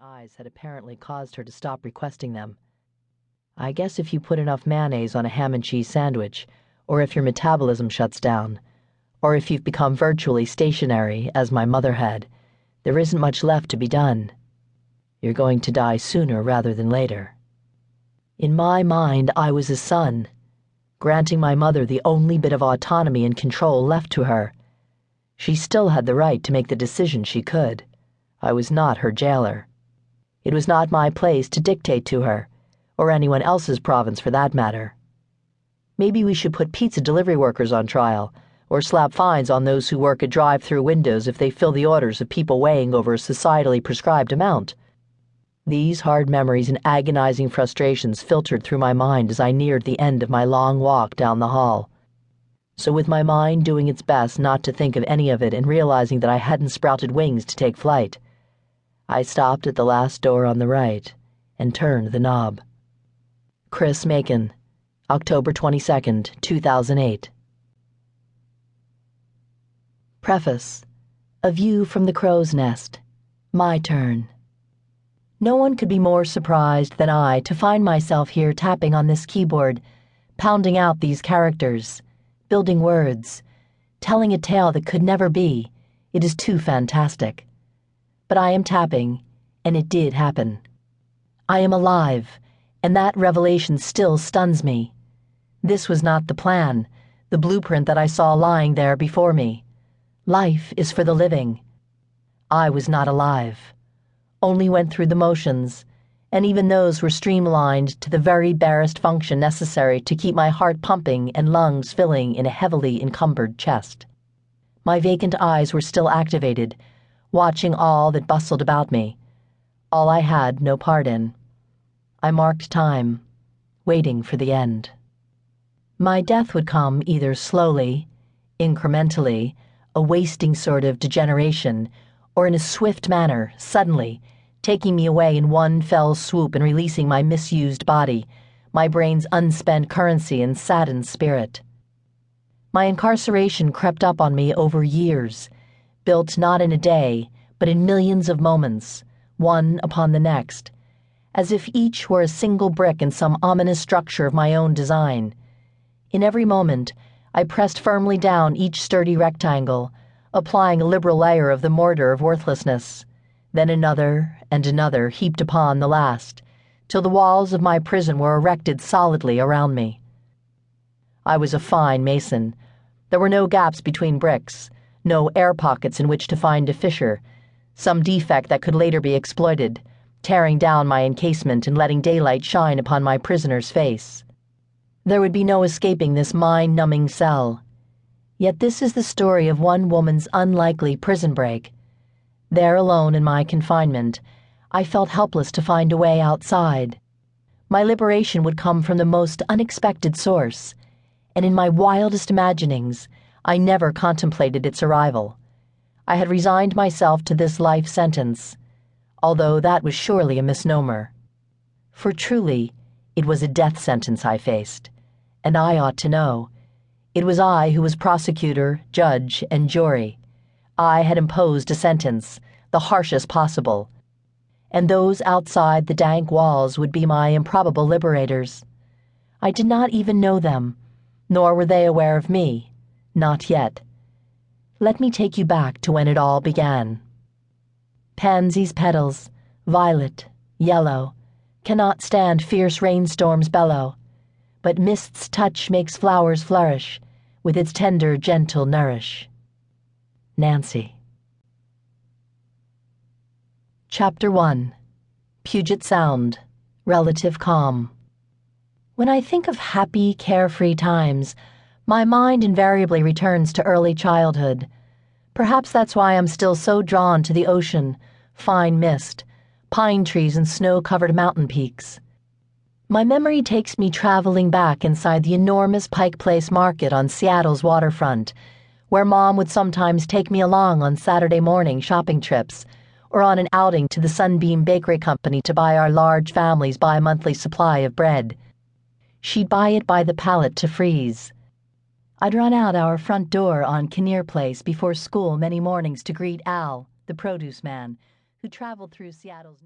eyes had apparently caused her to stop requesting them. I guess if you put enough mayonnaise on a ham and cheese sandwich, or if your metabolism shuts down, or if you've become virtually stationary, as my mother had, there isn't much left to be done. You're going to die sooner rather than later. In my mind, I was a son, granting my mother the only bit of autonomy and control left to her. She still had the right to make the decision she could. I was not her jailer. It was not my place to dictate to her, or anyone else's province for that matter. Maybe we should put pizza delivery workers on trial, or slap fines on those who work at drive-through windows if they fill the orders of people weighing over a societally prescribed amount. These hard memories and agonizing frustrations filtered through my mind as I neared the end of my long walk down the hall. So with my mind doing its best not to think of any of it and realizing that I hadn't sprouted wings to take flight, I stopped at the last door on the right and turned the knob. Chris Makin, October 22nd, 2008. Preface. A view from the crow's nest. My turn. No one could be more surprised than I to find myself here tapping on this keyboard, pounding out these characters, building words, telling a tale that could never be. It is too fantastic. But I am tapping, and it did happen. I am alive, and that revelation still stuns me. This was not the plan, the blueprint that I saw lying there before me. Life is for the living. I was not alive, only went through the motions, and even those were streamlined to the very barest function necessary to keep my heart pumping and lungs filling in a heavily encumbered chest. My vacant eyes were still activated, watching all that bustled about me, all I had no part in. I marked time, waiting for the end. My death would come either slowly, incrementally, a wasting sort of degeneration, or in a swift manner, suddenly, taking me away in one fell swoop and releasing my misused body, my brain's unspent currency and saddened spirit. My incarceration crept up on me over years, built not in a day, but in millions of moments, one upon the next, as if each were a single brick in some ominous structure of my own design. In every moment, I pressed firmly down each sturdy rectangle, applying a liberal layer of the mortar of worthlessness, then another and another heaped upon the last, till the walls of my prison were erected solidly around me. I was a fine mason. There were no gaps between bricks, no air pockets in which to find a fissure, some defect that could later be exploited, tearing down my encasement and letting daylight shine upon my prisoner's face. There would be no escaping this mind-numbing cell. Yet this is the story of one woman's unlikely prison break. There alone in my confinement, I felt helpless to find a way outside. My liberation would come from the most unexpected source, and in my wildest imaginings, I never contemplated its arrival. I had resigned myself to this life sentence, although that was surely a misnomer. For truly, it was a death sentence I faced, and I ought to know. It was I who was prosecutor, judge, and jury. I had imposed a sentence, the harshest possible, and those outside the dank walls would be my improbable liberators. I did not even know them, nor were they aware of me. Not yet. Let me take you back to when it all began. Pansies' petals, violet, yellow, cannot stand fierce rainstorms bellow, but mist's touch makes flowers flourish, with its tender, gentle nourish. Nancy. Chapter 1. Puget Sound, Relative Calm. When I think of happy, carefree times, my mind invariably returns to early childhood. Perhaps that's why I'm still so drawn to the ocean, fine mist, pine trees and snow-covered mountain peaks. My memory takes me traveling back inside the enormous Pike Place Market on Seattle's waterfront, where Mom would sometimes take me along on Saturday morning shopping trips, or on an outing to the Sunbeam Bakery Company to buy our large family's bi-monthly supply of bread. She'd buy it by the pallet to freeze. I'd run out our front door on Kinnear Place before school many mornings to greet Al, the produce man, who traveled through Seattle's